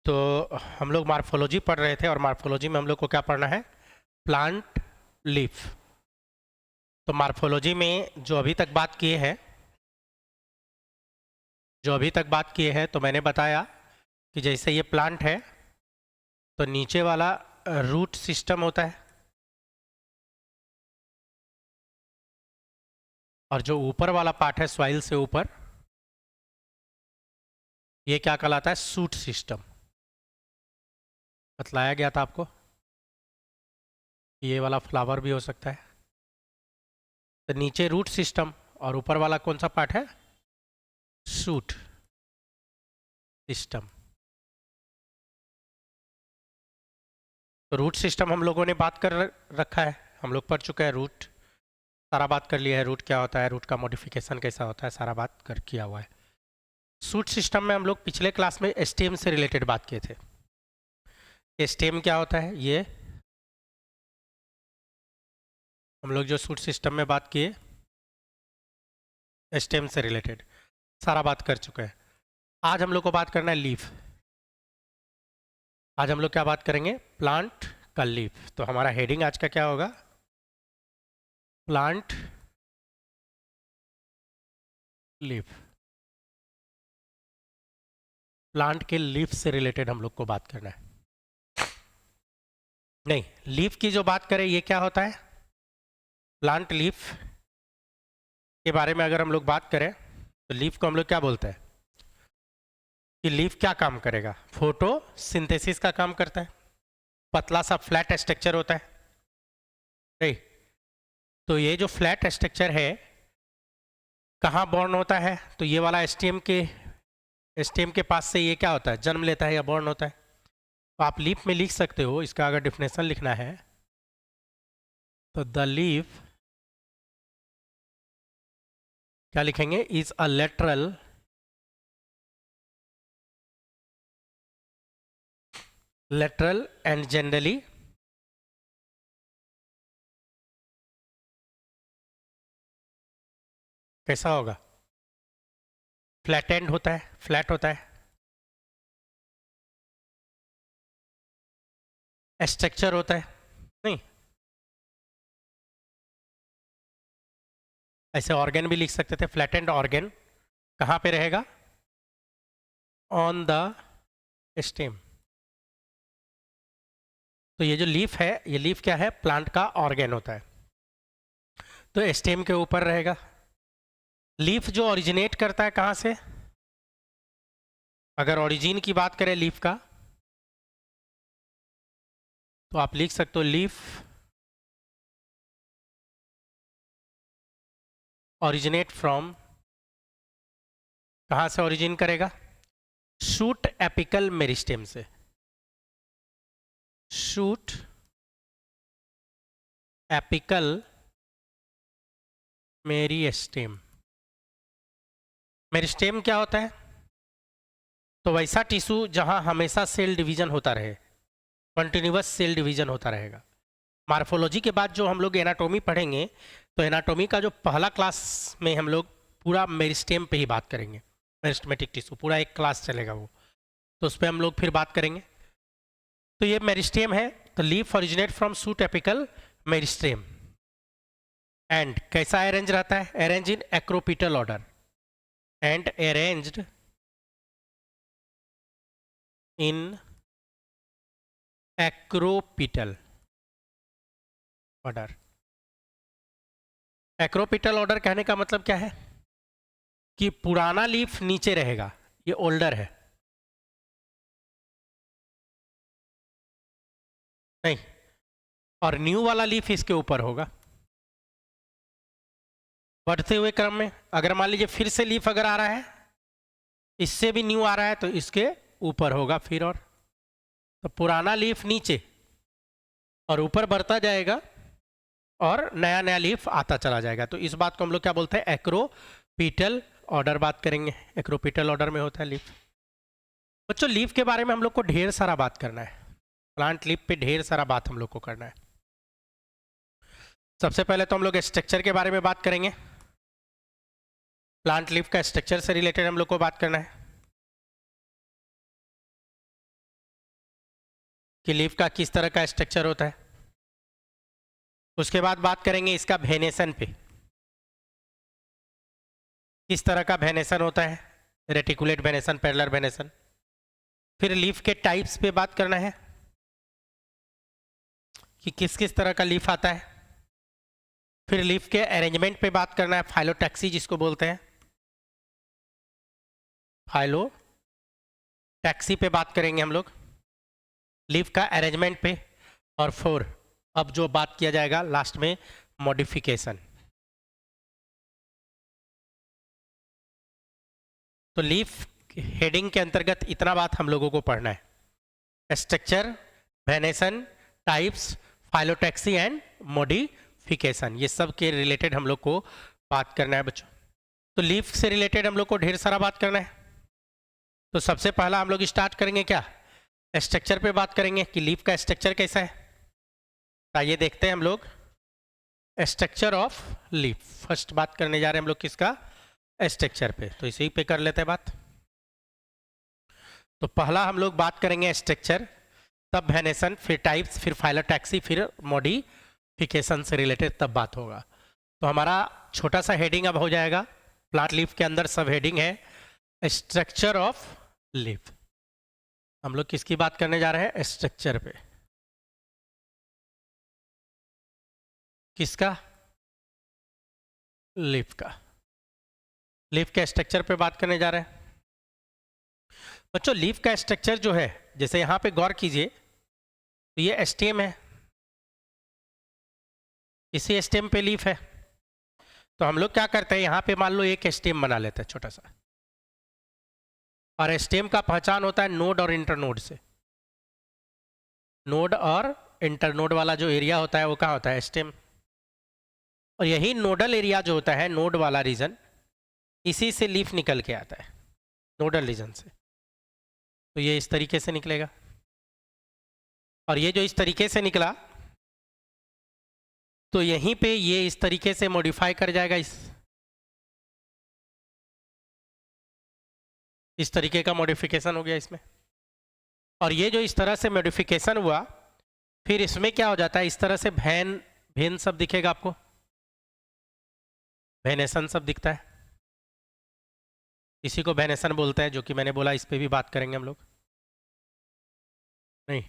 तो हम लोग मार्फोलॉजी पढ़ रहे थे और मार्फोलॉजी में हम लोग को क्या पढ़ना है? Plant leaf. तो मार्फोलॉजी में जो अभी तक बात किए हैं तो मैंने बताया कि जैसे ये प्लांट है तो नीचे वाला रूट सिस्टम होता है और जो ऊपर वाला पार्ट है सॉइल से ऊपर, ये क्या कहलाता है? Shoot system. बतलाया गया था आपको ये वाला फ्लावर भी हो सकता है। तो नीचे रूट सिस्टम और ऊपर वाला कौन सा पार्ट है? Shoot system. तो रूट सिस्टम हम लोगों ने बात कर रखा है, हम लोग पढ़ चुके हैं रूट, सारा बात कर लिया है। रूट क्या होता है, रूट का मॉडिफिकेशन कैसा होता है, सारा बात कर किया हुआ है। शूट सिस्टम में हम लोग पिछले क्लास में स्टेम से रिलेटेड बात किए थे। स्टेम क्या होता है, ये हम लोग जो शूट सिस्टम में बात किए स्टेम से रिलेटेड सारा बात कर चुके हैं। आज हम लोग को बात करना है लीफ। आज हम लोग क्या बात करेंगे? प्लांट का लीफ। तो हमारा हेडिंग आज का क्या होगा? Plant leaf. प्लांट के लीफ से रिलेटेड हम लोग को बात करना है। नहीं, लीफ की जो बात करें ये क्या होता है? प्लांट लीफ के बारे में अगर हम लोग बात करें तो लीफ को हम लोग क्या बोलते हैं कि लीफ क्या काम करेगा? फोटोसिंथेसिस का काम करता है। पतला सा फ्लैट स्ट्रक्चर होता है, नहीं? तो ये जो फ्लैट स्ट्रक्चर है कहाँ बॉर्न होता है? तो ये वाला स्टेम के पास से ये क्या होता है? जन्म लेता है या बॉर्न होता है। तो आप लीफ में लिख सकते हो, इसका अगर डिफिनेशन लिखना है तो द लीफ क्या लिखेंगे? Is a lateral and generally कैसा होगा? फ्लैट एंड होता है, फ्लैट होता है। स्ट्रक्चर होता है, नहीं? ऐसे ऑर्गन भी लिख सकते थे। फ्लैट एंड ऑर्गन कहाँ पे रहेगा? On the stem. तो ये जो लीफ है, ये लीफ क्या है? प्लांट का ऑर्गन होता है, तो स्टेम के ऊपर रहेगा। लीफ जो ओरिजिनेट करता है कहाँ से? अगर ओरिजिन की बात करें लीफ का तो आप लिख सकते हो लीफ ओरिजिनेट फ्रॉम, कहाँ से ओरिजिन करेगा? शूट एपिकल मेरिस्टेम से। Shoot apical meristem. मेरिस्टेम क्या होता है? तो वैसा टिश्यू जहां हमेशा सेल डिवीजन होता रहे, कंटिन्यूअस सेल डिवीजन होता रहेगा। मार्फोलॉजी के बाद जो हम लोग एनाटॉमी पढ़ेंगे तो एनाटॉमी का जो पहला क्लास में हम लोग पूरा मेरिस्टेम पे ही बात करेंगे। मेरिस्टेमेटिक टिश्यू पूरा एक क्लास चलेगा वो, तो उस पर हम लोग फिर बात करेंगे। तो ये मेरिस्टेम है। तो leaf originate from shoot apical meristem and कैसा अरेंज रहता है? Arrange in acropetal order and arranged in acropetal order. Acropetal order कहने का मतलब क्या है? कि पुराना लीफ नीचे रहेगा, ये ओल्डर है, नहीं? और न्यू वाला लीफ इसके ऊपर होगा। बढ़ते हुए क्रम में अगर मान लीजिए फिर से लीफ अगर आ रहा है, इससे भी न्यू आ रहा है, तो इसके ऊपर होगा फिर। और तो पुराना लीफ नीचे और ऊपर बढ़ता जाएगा और नया नया लीफ आता चला जाएगा। तो इस बात को हम लोग क्या बोलते हैं? एक्रोपिटल ऑर्डर बात करेंगे। एक्रोपिटल ऑर्डर में होता है लीफ। बच्चों लीफ के बारे में हम लोग को ढेर सारा बात करना है। प्लांट लीफ पे ढेर सारा बात हम लोग को करना है। सबसे पहले तो हम लोग स्ट्रक्चर के बारे में बात करेंगे। प्लांट लीफ का स्ट्रक्चर से रिलेटेड हम लोग को बात करना है। कि लीफ का किस तरह का स्ट्रक्चर होता है। उसके बाद बात करेंगे इसका वेनेसन पे, किस तरह का वेनेसन होता है, रेटिकुलेट वेनेसन, पैरेलल वेनेसन। फिर लीफ के टाइप्स पे बात करना है कि किस किस तरह का लीफ आता है। फिर लीफ के अरेंजमेंट पे बात करना है, फाइलोटैक्सी जिसको बोलते हैं, फाइलोटैक्सी पे बात करेंगे हम लोग, लीफ का अरेंजमेंट पे। और फोर, अब जो बात किया जाएगा लास्ट में, मॉडिफिकेशन। तो लीफ हेडिंग के अंतर्गत इतना बात हम लोगों को पढ़ना है, structure, venation, types, phyllotaxy and modification, ये सब के रिलेटेड हम लोग को बात करना है बच्चों। तो लीफ से रिलेटेड हम लोग को ढेर सारा बात करना है। तो सबसे पहला हम लोग स्टार्ट करेंगे क्या, स्ट्रक्चर पे बात करेंगे कि लीफ का स्ट्रक्चर कैसा है। आइए देखते हैं हम लोग स्ट्रक्चर ऑफ लीफ। फर्स्ट बात करने जा रहे हैं हम लोग किसका, स्ट्रक्चर पे। तो इसी पे कर लेते हैं बात। तो पहला हम लोग बात करेंगे स्ट्रक्चर, तब वेनेसन, फिर टाइप्स, फिर फाइलोटैक्सी, फिर मॉडिफिकेशन से रिलेटेड तब बात होगा। तो हमारा छोटा सा हेडिंग अब हो जाएगा, प्लांट लीफ के अंदर सब हेडिंग है स्ट्रक्चर ऑफ लीफ। हम लोग किसकी बात करने जा रहे हैं, स्ट्रक्चर पे। किसका, लीफ का। लीफ के स्ट्रक्चर पे बात करने जा रहे हैं बच्चों। लीफ का स्ट्रक्चर जो है, जैसे यहां पे गौर कीजिए, तो ये स्टेम है, इसी स्टेम पे लीफ है। तो हम लोग क्या करते हैं, यहां पे मान लो एक स्टेम बना लेते हैं छोटा सा, और स्टेम का पहचान होता है नोड और इंटरनोड से। नोड और इंटरनोड वाला जो एरिया होता है वो कहाँ होता है, स्टेम। और यही नोडल एरिया जो होता है, नोड वाला रीजन, इसी से लीफ निकल के आता है, नोडल रीजन से। तो ये इस तरीके से निकलेगा, और ये जो इस तरीके से निकला, तो यहीं पे ये इस तरीके से मॉडिफाई कर जाएगा, इस तरीके का मॉडिफिकेशन हो गया इसमें। और ये जो इस तरह से मॉडिफिकेशन हुआ, फिर इसमें क्या हो जाता है, इस तरह से वेन सब दिखेगा आपको, वेनेसन सब दिखता है, इसी को वेनेसन बोलते हैं, जो कि मैंने बोला इस पे भी बात करेंगे हम लोग। नहीं,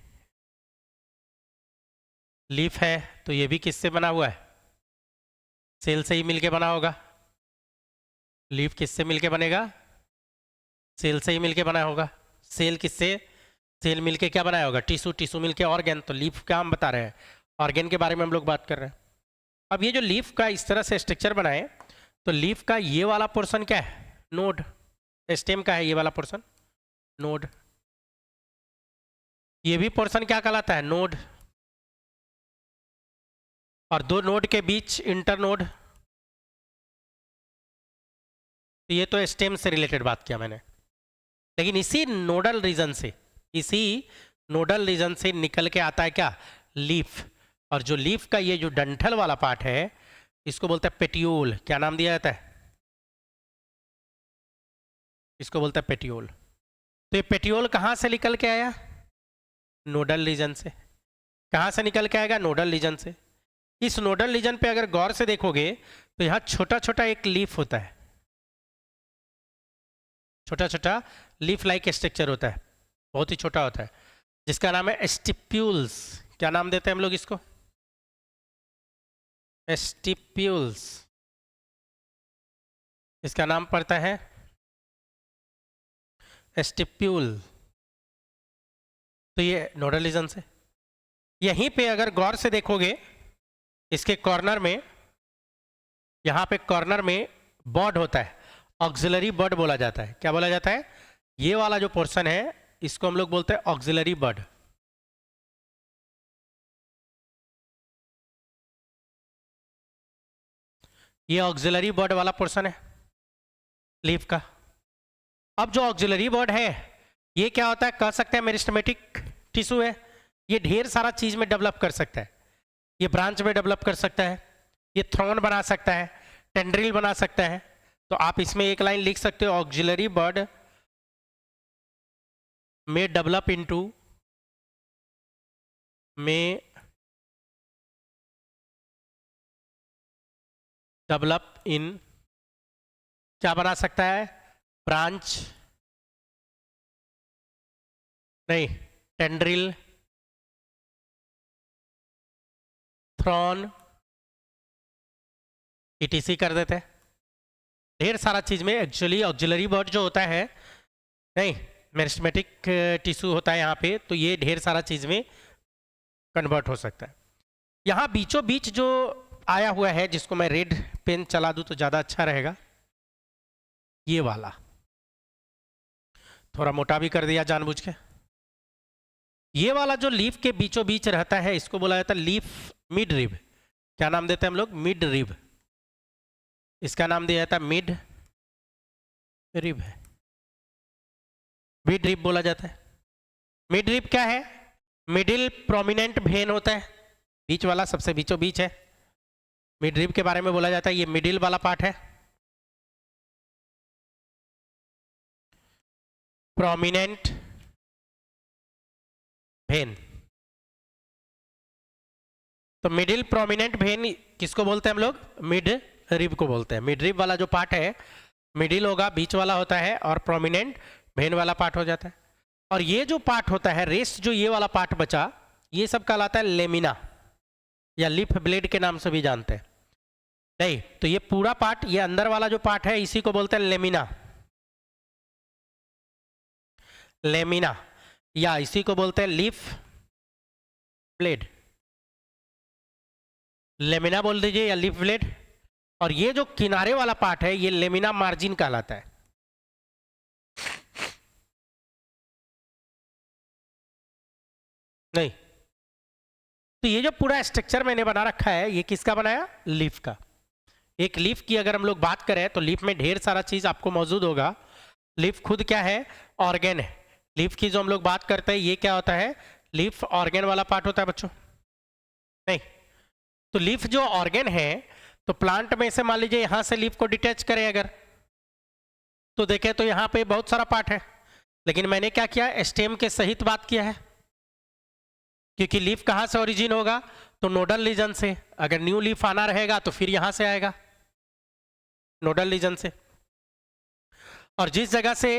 लीफ है तो ये भी किससे बना हुआ है, सेल से ही मिलके बना होगा। लीफ किससे मिलके बनेगा, सेल से ही मिलके बना होगा। सेल किससे, सेल मिलके क्या बनाया होगा, टिश्यू, टिश्यू मिलके ऑर्गेन। तो लीफ क्या हम बता रहे हैं, ऑर्गेन के बारे में हम लोग बात कर रहे हैं। अब ये जो लीफ का इस तरह से स्ट्रक्चर बनाए, तो लीफ का ये वाला पोर्शन क्या है, नोड। स्टेम का है ये वाला पोर्शन, नोड। ये भी पोर्शन क्या कहलाता है, नोड। और दो नोड के बीच इंटरनोड। तो ये तो स्टेम से रिलेटेड बात किया मैंने, लेकिन इसी नोडल रीजन से, इसी नोडल रीजन से निकल के आता है क्या, लीफ। और जो लीफ का ये जो डंठल वाला पार्ट है, इसको बोलते हैं पेटियोल। क्या नाम दिया जाता है, इसको बोलते हैं पेटियोल। तो ये पेटियोल कहाँ से निकल के आया, नोडल रीजन से। कहाँ से निकल के आएगा, नोडल रीजन से। इस नोडल रीजन पे अगर गौर से देखोगे, तो यहाँ छोटा छोटा एक लीफ होता है, छोटा छोटा लीफ लाइक स्ट्रक्चर होता है, बहुत ही छोटा होता है, जिसका नाम है स्टिप्यूल्स। क्या नाम देते हैं हम लोग इसको, स्टिप्यूल्स। इसका नाम पड़ता है स्टिप्यूल। तो ये नोडल रीजन से। यहीं पे अगर गौर से देखोगे, इसके कॉर्नर में, यहाँ पे कॉर्नर में बॉड होता है, ऑक्सिलरी बड बोला जाता है। क्या बोला जाता है, ये वाला जो पोर्शन है, इसको हम लोग बोलते हैं ऑक्सिलरी बड। ये ऑक्सिलरी बड वाला पोर्शन है लीफ का। अब जो ऑक्सिलरी बड है, ये क्या होता है, कह सकते हैं मेरिस्टेमेटिक टिश्यू है। ये ढेर सारा चीज में डेवलप कर सकता है, ये ब्रांच में डेवलप कर सकता है, ये थ्रोन बना सकता है, टेंड्रिल बना सकता है। तो आप इसमें एक लाइन लिख सकते हो, ऑक्सिलरी बड में डेवलप इनटू में डेवलप इन, क्या बना सकता है, ब्रांच नहीं, टेंड्रिल, थ्रॉन, ETC कर देते हैं। ढेर सारा चीज में एक्चुअली ऑक्सिलरी वर्ड जो होता है, नहीं मेरिस्टेमेटिक टिश्यू होता है यहाँ पे, तो ये ढेर सारा चीज में कन्वर्ट हो सकता है। यहाँ बीचों बीच जो आया हुआ है, जिसको मैं रेड पेन चला दूं तो ज़्यादा अच्छा रहेगा, ये वाला थोड़ा मोटा भी कर दिया जानबूझ के। ये वाला जो लीफ के बीचों बीच रहता है, इसको बोला जाता है लीफ मिड रिब। क्या नाम देते हैं हम लोग, मिड रिब। इसका नाम दिया जाता है मिड रिब है, मिड रिब बोला जाता है। मिड रिब क्या है, मिडिल प्रोमिनेंट वेन होता है, बीच वाला सबसे बीचों बीच है। मिड रिब के बारे में बोला जाता है ये मिडिल वाला पार्ट है, प्रोमिनेंट वेन। तो मिडिल प्रोमिनेंट वेन किसको बोलते हैं हम लोग, मिड रिब को बोलते हैं। मिड रिब वाला जो पार्ट है, मिडिल होगा, बीच वाला होता है, और प्रोमिनेंट वेन वाला पार्ट हो जाता है। और ये जो पार्ट होता है, रेस्ट जो ये वाला पार्ट बचा, ये सब कहलाता है लेमिना, या लिफ ब्लेड के नाम से भी जानते हैं। नहीं तो ये पूरा पार्ट, ये अंदर वाला जो पार्ट है, इसी को बोलते हैं लेमिना, लेमिना, या इसी को बोलते हैं लीफ ब्लेड। लेमिना बोल दीजिए या लीफ ब्लेड। और ये जो किनारे वाला पार्ट है, ये लेमिना मार्जिन कहलाता है। नहीं तो ये जो पूरा स्ट्रक्चर मैंने बना रखा है, ये किसका बनाया, लीफ का। एक लीफ की अगर हम लोग बात करें तो लीफ में ढेर सारा चीज आपको मौजूद होगा। लीफ खुद क्या है, ऑर्गेन है। लीफ की जो हम लोग बात करते हैं, ये क्या होता है, लीफ ऑर्गेन वाला पार्ट होता है बच्चों। नहीं तो लीफ जो ऑर्गेन है, तो प्लांट में से मान लीजिए यहां से लीफ को डिटैच करें अगर, तो देखें तो यहाँ पे बहुत सारा पार्ट है, लेकिन मैंने क्या किया, स्टेम के सहित बात किया है। क्योंकि लीफ कहाँ से ओरिजिन होगा, तो नोडल रीजन से। अगर न्यू लीफ आना रहेगा तो फिर यहां से आएगा, नोडल रीजन से। और जिस जगह से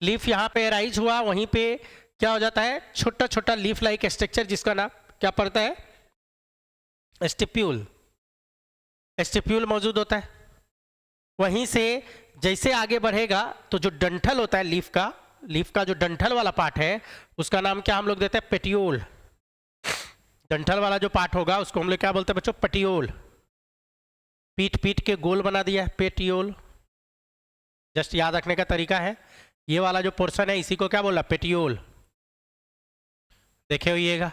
लीफ यहाँ पे राइज हुआ, वहीं पे क्या हो जाता है, छोटा छोटा लीफ लाइक स्ट्रक्चर, जिसका नाम क्या पड़ता है, स्टिप्यूल। स्टिप्यूल मौजूद होता है। वहीं से जैसे आगे बढ़ेगा तो जो डंठल होता है लीफ का जो डंठल वाला पार्ट है, उसका नाम क्या हम लोग देते हैं, पेटियोल। डंठल वाला जो पार्ट होगा उसको हम लोग क्या बोलते हैं बच्चों, पेटियोल। पीट पीट के गोल बना दिया है, पेटियोल। जस्ट याद रखने का तरीका है, ये वाला जो पोर्शन है इसी को क्या बोला, पेटियोल। देखे होइएगा,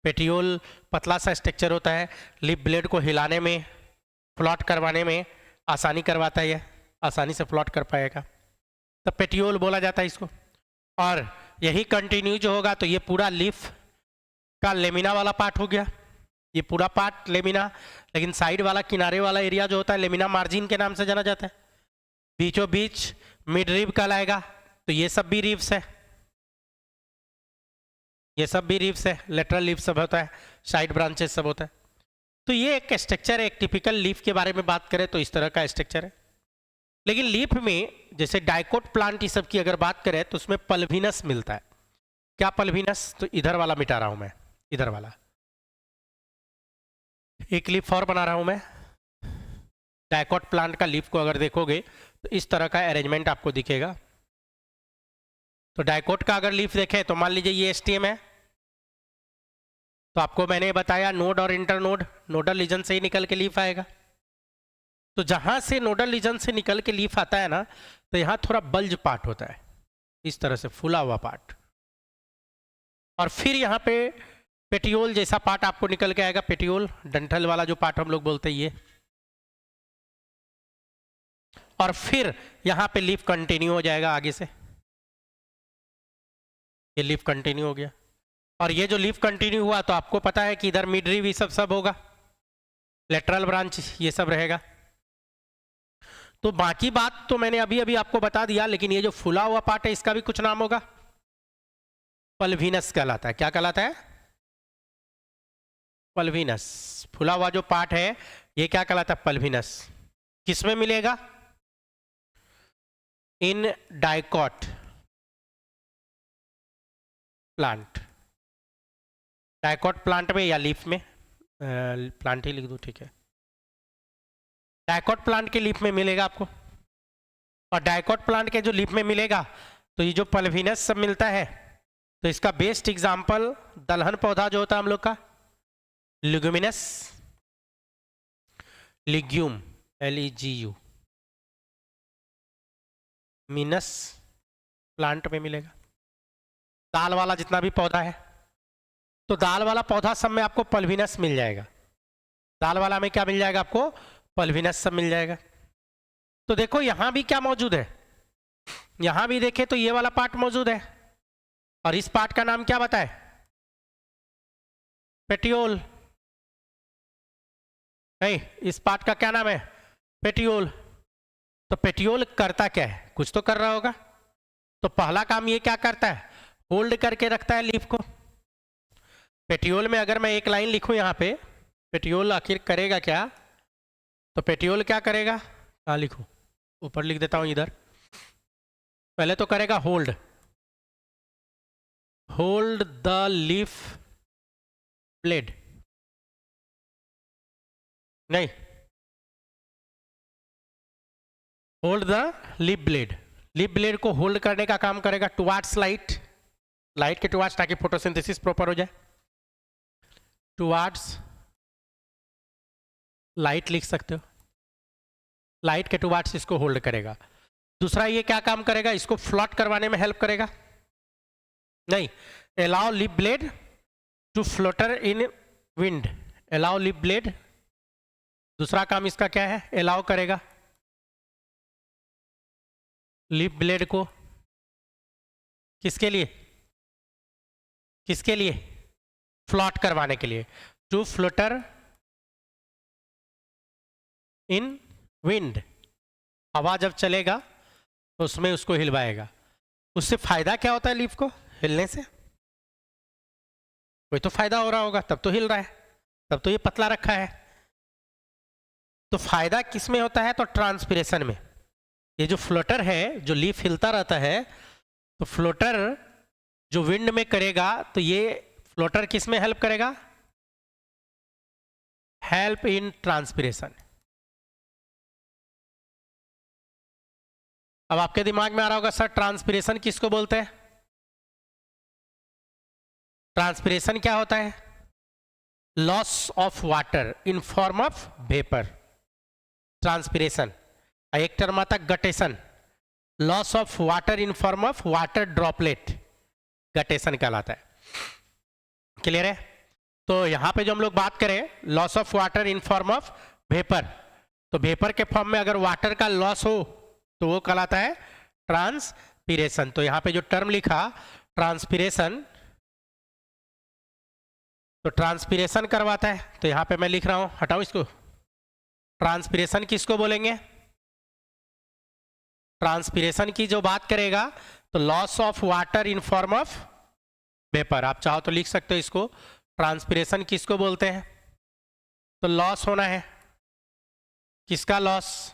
पेटियोल पतला सा स्ट्रक्चर होता है, लिप ब्लेड को हिलाने में, फ्लॉट करवाने में आसानी करवाता है, ये आसानी से फ्लॉट कर पाएगा, तो पेटियोल बोला जाता है इसको। और यही कंटिन्यू जो होगा तो ये पूरा लीफ का लेमिना वाला पार्ट हो गया, ये पूरा पार्ट लेमिना। लेकिन साइड वाला किनारे वाला एरिया जो होता है, लेमिना मार्जिन के नाम से जाना जाता है। बीचों बीच मिड रिब कहलाएगा, तो ये सब भी रिब्स है, ये सब भी रिब्स है। लेटरल लीफ सब होता है, साइड ब्रांचेस सब होता है। तो ये एक स्ट्रक्चर है। एक टिपिकल लीफ के बारे में बात करें तो इस तरह का स्ट्रक्चर है। लेकिन लीफ में जैसे डाइकोट प्लांट ये सब की अगर बात करें तो उसमें पल्विनस मिलता है। क्या पल्विनस, तो इधर वाला मिटा रहा हूं मैं, इधर वाला एक लीफ और बना रहा हूं मैं। डाइकोट प्लांट का लीफ को अगर देखोगे तो इस तरह का अरेंजमेंट आपको दिखेगा। तो डाइकोट का अगर लीफ देखें तो मान लीजिए ये स्टेम है, तो आपको मैंने बताया नोड और इंटरनोड, नोडल रीजन से ही निकल के लीफ आएगा। तो जहां से नोडल रीजन से निकल के लीफ आता है ना, तो यहां थोड़ा बल्ज पार्ट होता है, इस तरह से फूला हुआ पार्ट। और फिर यहाँ पे पेटियोल जैसा पार्ट आपको निकल के आएगा, पेटियोल डंठल वाला जो पार्ट हम लोग बोलते हैं ये। और फिर यहाँ पे लीफ कंटिन्यू हो जाएगा आगे से, ये लीफ कंटिन्यू हो गया। और ये जो लीफ कंटिन्यू हुआ तो आपको पता है कि इधर मिड रिब सब होगा, लेटरल ब्रांच ये सब रहेगा। तो बाकी बात तो मैंने अभी अभी आपको बता दिया, लेकिन ये जो फूला हुआ पार्ट है इसका भी कुछ नाम होगा, पल्विनस कहलाता है। क्या कहलाता है, पल्विनस, फुला हुआ जो पार्ट है ये क्या कहलाता है? पल्विनस। किसमें मिलेगा? In dicot plant, dicot plant में या लीफ में, प्लांट ही लिख दूं, ठीक है, डाइकॉट प्लांट के लीफ में मिलेगा आपको। और डाइकॉट प्लांट के जो लीफ में मिलेगा तो ये जो पल्विनस सब मिलता है, तो इसका बेस्ट एग्जांपल दलहन पौधा जो होता है हम लोग का, leguminous, legume, LEGU, minus plant में मिलेगा। दाल वाला जितना भी पौधा है, तो दाल वाला पौधा सब में आपको पल्विनस मिल जाएगा। दाल वाला में क्या मिल जाएगा आपको? पल्विनस सब मिल जाएगा। तो देखो यहां भी क्या मौजूद है, यहां भी देखे तो ये वाला पार्ट मौजूद है, और इस पार्ट का नाम क्या बताए? पेटियोल। नहीं, इस पार्ट का क्या नाम है? पेटियोल। तो पेटियोल करता क्या है? कुछ तो कर रहा होगा। तो पहला काम ये क्या करता है? होल्ड करके रखता है लीफ को। पेटियोल में अगर मैं एक लाइन लिखूं यहाँ पे, पेटियोल आखिर करेगा क्या? तो पेटियोल क्या करेगा? कहाँ लिखूं? ऊपर लिख देता हूं इधर। पहले तो करेगा hold, hold the leaf blade, नहीं, hold the leaf blade. Leaf blade को होल्ड करने का काम करेगा टुवार्ड्स लाइट, लाइट के टुवार्ड्स, ताकि फोटोसिंथेसिस प्रॉपर हो जाए। टुवार्ड्स लाइट लिख सकते हो, लाइट के टुवार्ड्स इसको होल्ड करेगा। दूसरा ये क्या काम करेगा? इसको फ्लॉट करवाने में हेल्प करेगा। नहीं, allow leaf blade to flutter in wind, allow leaf blade, दूसरा काम इसका क्या है? अलाउ करेगा लीफ ब्लेड को, किसके लिए? किसके लिए? फ्लॉट करवाने के लिए, टू फ्लोटर इन विंड। हवा जब चलेगा तो उसमें उसको हिलवाएगा। उससे फायदा क्या होता है लीफ को हिलने से? कोई तो फायदा हो रहा होगा, तब तो हिल रहा है, तब तो ये पतला रखा है। तो फायदा किस में होता है? तो ट्रांसपिरेशन में। ये जो फ्लोटर है, जो लीफ हिलता रहता है, तो फ्लोटर जो विंड में करेगा, तो ये फ्लोटर किस में हेल्प करेगा? Help in transpiration. अब आपके दिमाग में आ रहा होगा, सर ट्रांसपिरेशन किसको बोलते हैं? ट्रांसपिरेशन क्या होता है? Loss of water in form of vapour, transpiration. एक टर्म आता है guttation, loss of water in form of water droplet, guttation कहलाता है। क्लियर है? तो यहां पे जो हम लोग बात करें loss of water in form of vapour, तो वेपर के फॉर्म में अगर वाटर का लॉस हो तो वो कहलाता है ट्रांसपिरेशन। तो यहां पे जो टर्म लिखा ट्रांसपिरेशन, तो ट्रांसपिरेशन करवाता है, तो यहां पे मैं लिख रहा हूं, हटाओ इसको। ट्रांसपिरेशन किसको बोलेंगे? ट्रांसपिरेशन की जो बात करेगा तो loss of water in form of vapour, आप चाहो तो लिख सकते हो इसको। ट्रांसपिरेशन किसको बोलते हैं? तो लॉस होना है, किसका लॉस?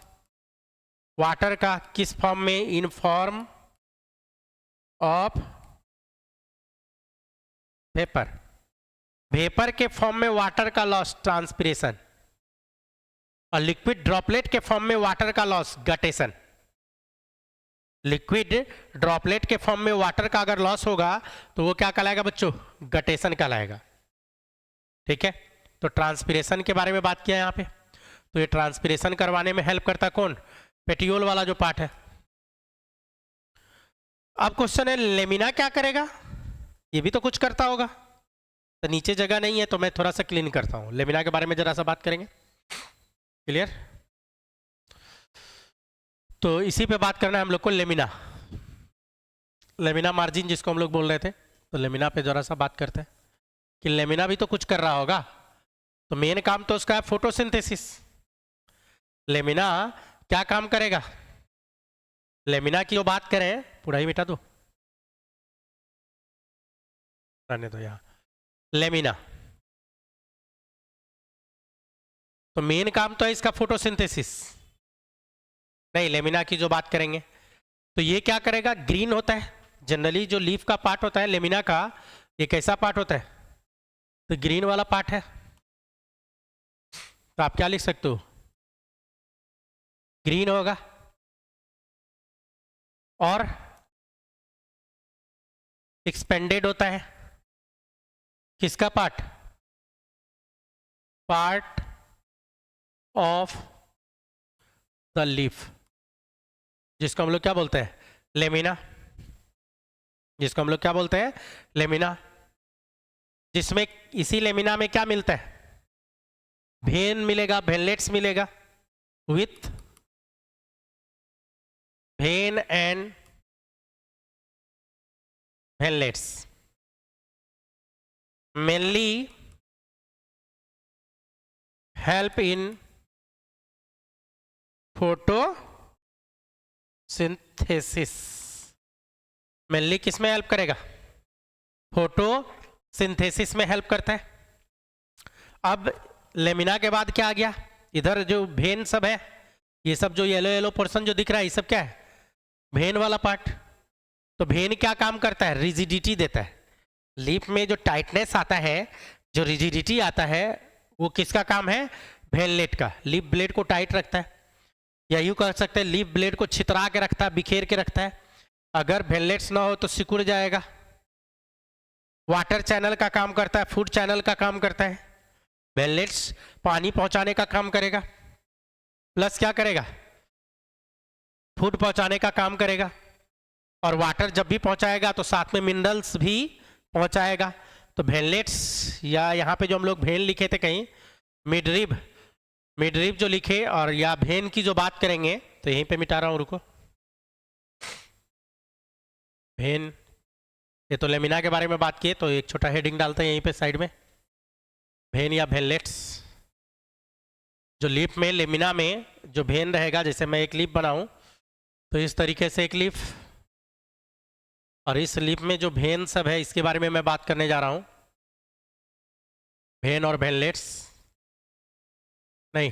वाटर का। किस फॉर्म में? In form of vapour, vapour के फॉर्म में वाटर का लॉस ट्रांसपिरेशन, और लिक्विड ड्रॉपलेट के फॉर्म में वाटर का लॉस गटेशन। लिक्विड ड्रॉपलेट के फॉर्म में वाटर का अगर लॉस होगा तो वो क्या कहलाएगा बच्चों? गटेशन कहलाएगा। ठीक है, तो ट्रांसपिरेशन के बारे में बात किया यहाँ पे। तो ये ट्रांसपिरेशन करवाने में हेल्प करता कौन? पेटियोल वाला जो पार्ट है। अब क्वेश्चन है लेमिना क्या करेगा? ये भी तो कुछ करता होगा। तो नीचे जगह नहीं है तो मैं थोड़ा सा क्लीन करता हूँ, लेमिना के बारे में जरा सा बात करेंगे। क्लियर? तो इसी पे बात करना है हम लोग को, लेमिना, लेमिना मार्जिन जिसको हम लोग बोल रहे थे। तो लेमिना पे जरा सा बात करते हैं कि लेमिना भी तो कुछ कर रहा होगा। तो मेन काम तो उसका है फोटोसिंथेसिस। लेमिना क्या काम करेगा? लेमिना की जो बात करें, पूरा ही मिटा दो, रहने दो यहाँ। लेमिना तो मेन काम तो है इसका फोटोसिंथेसिस। नहीं, लेमिना की जो बात करेंगे तो ये क्या करेगा, ग्रीन होता है जनरली। जो लीफ का पार्ट होता है लेमिना का, ये कैसा पार्ट होता है, तो ग्रीन वाला पार्ट है। तो आप क्या लिख सकते हो, ग्रीन होगा। और एक्सपेंडेड होता है किसका part, part of the leaf, जिसको हम लोग क्या बोलते हैं, लेमिना। जिसको हम लोग क्या बोलते हैं, लेमिना। जिसमें इसी लेमिना में क्या मिलता है, भेन मिलेगा, भेनलेट्स मिलेगा with vein and veinlets. Mainly help in photosynthesis. Mainly किस में हेल्प करेगा, फोटोसिंथेसिस में हेल्प करता है। अब लेमिना के बाद क्या आ गया, इधर जो भेन सब है, ये सब जो येलो येलो पोर्शन जो दिख रहा है, ये सब क्या है, भेन वाला पार्ट। तो भेन क्या काम करता है, रिजिडिटी देता है। लीफ में जो टाइटनेस आता है, जो रिजिडिटी आता है, वो किसका काम है, भेनलेट का। लीफ ब्लेड को टाइट रखता है, या यूँ कह सकते हैं लीफ ब्लेड को छितरा के रखता है, बिखेर के रखता है। अगर भेनलेट्स ना हो तो सिकुड़ जाएगा। वाटर चैनल का काम करता है, फूड चैनल का काम करता है। भेनलेट्स पानी पहुंचाने का काम करेगा, प्लस क्या करेगा, फूड पहुंचाने का काम करेगा। और वाटर जब भी पहुंचाएगा तो साथ में मिनरल्स भी पहुंचाएगा। तो भेनलेट्स, या यहाँ पे जो हम लोग भेन लिखे थे कहीं, मिडरिब, मिडरिब जो लिखे, और या भेन की जो बात करेंगे तो यहीं पे मिटा रहा हूँ, रुको। भेन, ये तो लेमिना के बारे में बात किए, तो एक छोटा हेडिंग डालते हैं यहीं पे साइड में, भेन या भेनलेट्स। जो लीफ में, लेमिना में जो भेन रहेगा, जैसे मैं एक लीफ बनाऊं तो इस तरीके से एक लीफ, और इस लीफ में जो भेन सब है इसके बारे में मैं बात करने जा रहा हूं, भेन और भेनलेट्स। नहीं,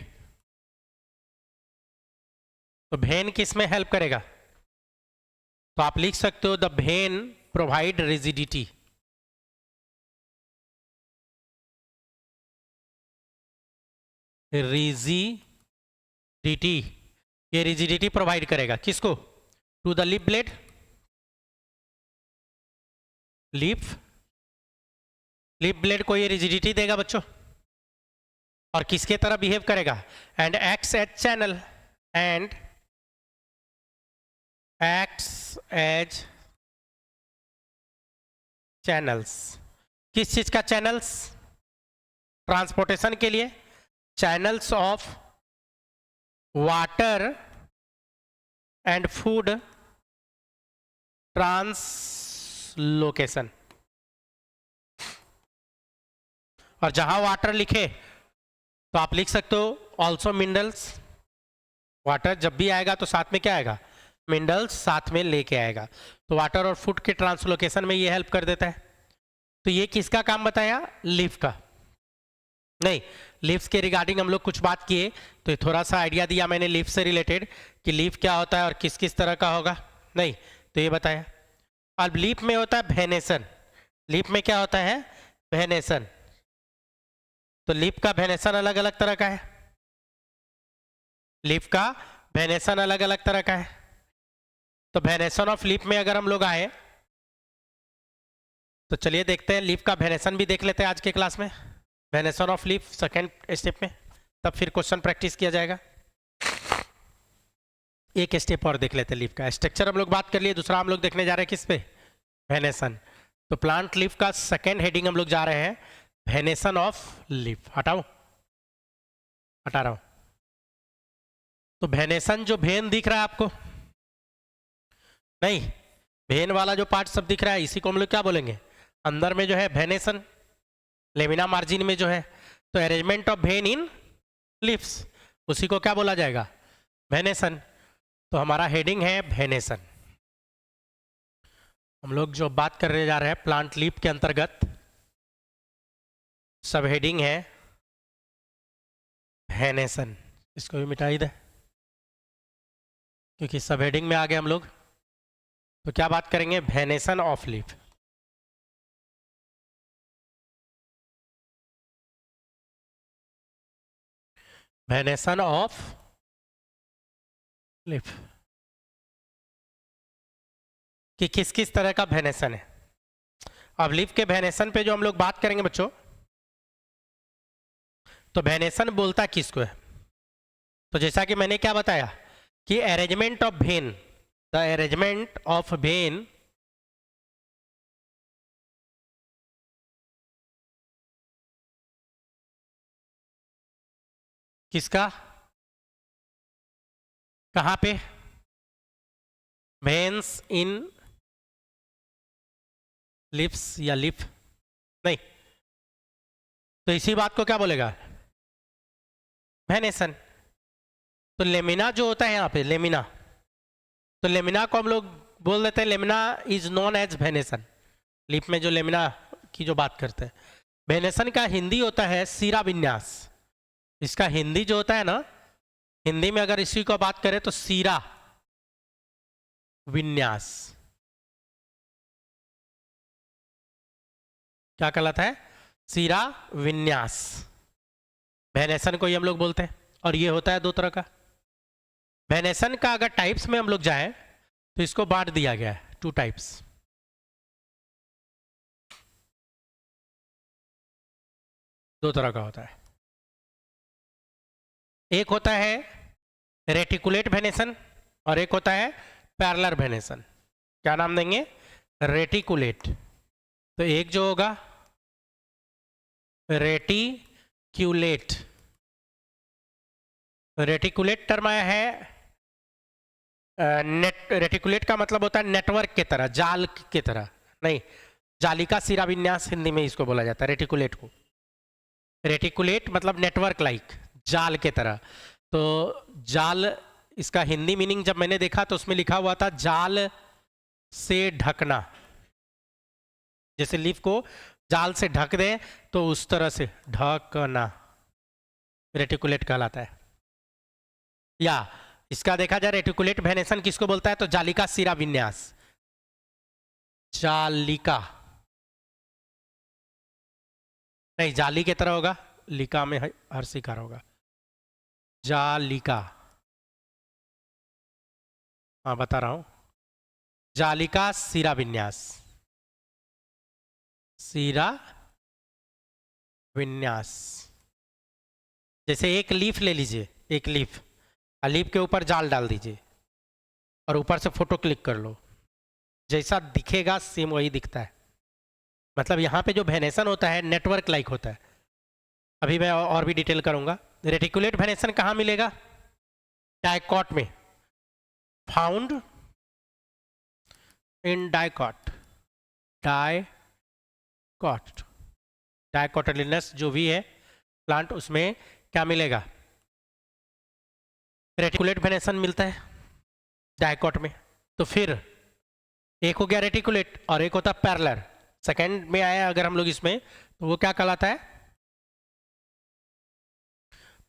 तो भेन किस में हेल्प करेगा, तो आप लिख सकते हो the vein provide rigidity. Rigidity, ये रिजिडिटी प्रोवाइड करेगा किसको, to the leaf blade. Leaf blade को ये रिजिडिटी देगा बच्चों, और किसके तरह बिहेव करेगा, and acts as channel, and acts as channels. किस चीज का चैनल्स, ट्रांसपोर्टेशन के लिए, channels of water and food translocation. और जहां वाटर लिखे तो आप लिख सकते हो ऑल्सो मिनरल्स। वाटर जब भी आएगा तो साथ में क्या आएगा, मिनरल्स साथ में लेके आएगा। तो वाटर और फूड के ट्रांसलोकेशन में ये हेल्प कर देता है। तो ये किसका काम बताया, लीफ का। नहीं, लीव्स के रिगार्डिंग हम लोग कुछ बात किए, तो थोड़ा सा आइडिया दिया मैंने लीफ से रिलेटेड कि लीफ क्या होता है और किस किस तरह का होगा। नहीं, तो ये बताया। अब लीफ में होता है वेनेसन। लीफ में क्या होता है, वेनेसन। तो लीफ का वेनेसन अलग अलग तरह का है। लीफ का वेनेसन अलग अलग तरह का है। तो वेनेसन ऑफ लीफ में अगर हम लोग आए तो चलिए देखते हैं, लीफ का वेनेसन भी देख लेते हैं आज के क्लास में। Venation of leaf second step में, तब फिर क्वेश्चन प्रैक्टिस किया जाएगा। एक स्टेप और देख लेते हैं लीफ का। स्ट्रक्चर हम लोग बात कर लिए, दूसरा हम लोग देखने जा रहे हैं किस पे, वेनेसन। तो प्लांट लीफ का सेकेंड हेडिंग हम लोग जा रहे हैं, वेनेसन ऑफ लीफ। हटाओ, हटा रहा हूं। तो वेनेसन, जो भेन दिख रहा है आपको, नहीं, भेन वाला जो पार्ट सब दिख रहा है इसी को हम लोग क्या बोलेंगे, अंदर में जो है वेनेसन, लेमिना मार्जिन में जो है। तो अरेंजमेंट ऑफ भेन इन लीव्स, उसी को क्या बोला जाएगा, वेनेसन। तो हमारा हेडिंग है वेनेसन। हम लोग जो बात करने जा रहे हैं प्लांट लीफ के अंतर्गत, सब हेडिंग है वेनेसन, इसको भी मिटा ही दे क्योंकि सब हेडिंग में आ गए हम लोग। तो क्या बात करेंगे, venation of leaf. Venation of leaf कि किस किस तरह का वेनेसन है। अब लीफ के वेनेसन पे जो हम लोग बात करेंगे बच्चों, तो वेनेसन बोलता किसको है। तो जैसा कि मैंने क्या बताया कि arrangement of when, the arrangement of when किसका, कहां पे, वेन्स इन लिप्स या लिप नहीं, तो इसी बात को क्या बोलेगा, वेनेसन। तो लेमिना जो होता है यहाँ पे लेमिना, तो लेमिना को हम लोग बोल देते हैं lamina is known as venation. लिप में जो लेमिना की जो बात करते हैं, वेनेसन का हिंदी होता है सीरा विन्यास। इसका हिंदी जो होता है ना, हिंदी में अगर इसी को बात करें तो सीरा विन्यास क्या कहलाता है, सीरा विन्यास। वेनेसन को ही हम लोग बोलते हैं। और ये होता है दो तरह का। वेनेसन का अगर टाइप्स में हम लोग जाएं तो इसको बांट दिया गया है 2 टाइप्स। दो तरह का होता है, एक होता है रेटिकुलेट वेनेसन और एक होता है पैरेलल वेनेसन। क्या नाम देंगे, रेटिकुलेट। तो एक जो होगा रेटिक्यूलेट, रेटिकुलेट टर्म आया है रेटिकुलेट का मतलब होता है नेटवर्क की तरह, जाल की तरह, नहीं जालिका सिरा विन्यास हिंदी में इसको बोला जाता है रेटिकुलेट को। रेटिकुलेट मतलब नेटवर्क लाइक, जाल के तरह। तो जाल, इसका हिंदी मीनिंग जब मैंने देखा तो उसमें लिखा हुआ था जाल से ढकना। जैसे लीफ को जाल से ढक दें तो उस तरह से ढकना रेटिकुलेट कहलाता है। या इसका देखा जाए रेटिकुलेट वेनेसन किसको बोलता है, तो जालिका सिरा विन्यास, जालिका नहीं जाली की तरह होगा, लिका में हर शिकार होगा, जालिका। हाँ बता रहा हूं, जालिका सिरा विन्यास, सिरा विन्यास। जैसे एक लीफ ले लीजिए, एक लीफ, लीफ के ऊपर जाल डाल दीजिए और ऊपर से फोटो क्लिक कर लो, जैसा दिखेगा सेम वही दिखता है। मतलब यहाँ पे जो वेनेसन होता है नेटवर्क लाइक होता है। अभी मैं और भी डिटेल करूंगा। रेटिकुलेट वेनेसन कहाँ मिलेगा, डाइकॉट में, फाउंड इन डाइकॉट, डाइकॉट, डाइकोटिलिनस जो भी है प्लांट, उसमें क्या मिलेगा, रेटिकुलेट वेनेसन मिलता है डाइकॉट में। तो फिर एक हो गया रेटिकुलेट और एक होता पैरेलल। सेकंड में आया अगर हम लोग इसमें, तो वो क्या कहलाता है,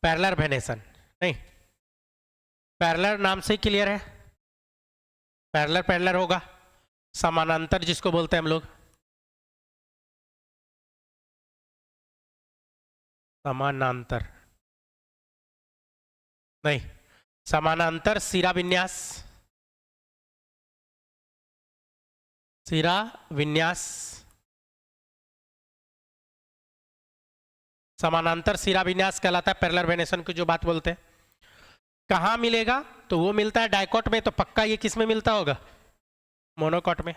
पैरेलल वेनेसन। नहीं, पैरेलल नाम से क्लियर है, पैरेलल पैरेलल होगा, समानांतर जिसको बोलते हैं हम लोग, समानांतर नहीं, समानांतर सिरा विन्यास, सिरा विन्यास, समानांतर सिरा विन्यास कहलाता है पैरेलल वेनेसन की जो बात बोलते हैं। कहाँ मिलेगा, तो वो मिलता है डाइकॉट में। तो पक्का ये किस में मिलता होगा, मोनोकॉट में,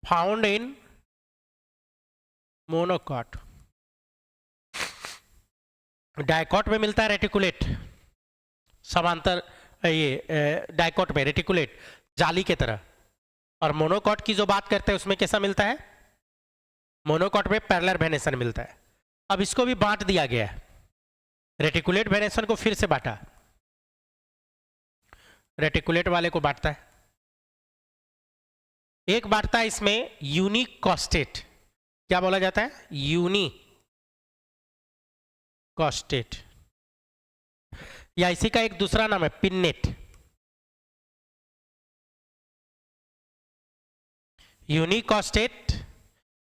फाउंड इन मोनोकॉट। डाइकॉट में मिलता है रेटिकुलेट, समांतर ये डाइकॉट में रेटिकुलेट जाली के तरह, और मोनोकॉट की जो बात करते हैं उसमें कैसा मिलता है, मोनोकॉट में पैरेलल वेनेसन मिलता है। अब इसको भी बांट दिया गया है, रेटिकुलेट वेनेसन को फिर से बांटा, रेटिकुलेट वाले को बांटता है, एक बांटता है इसमें यूनिक कॉस्टेट। क्या बोला जाता है, यूनिक कॉस्टेट। या इसी का एक दूसरा नाम है पिन्नेट। यूनिकॉस्टेट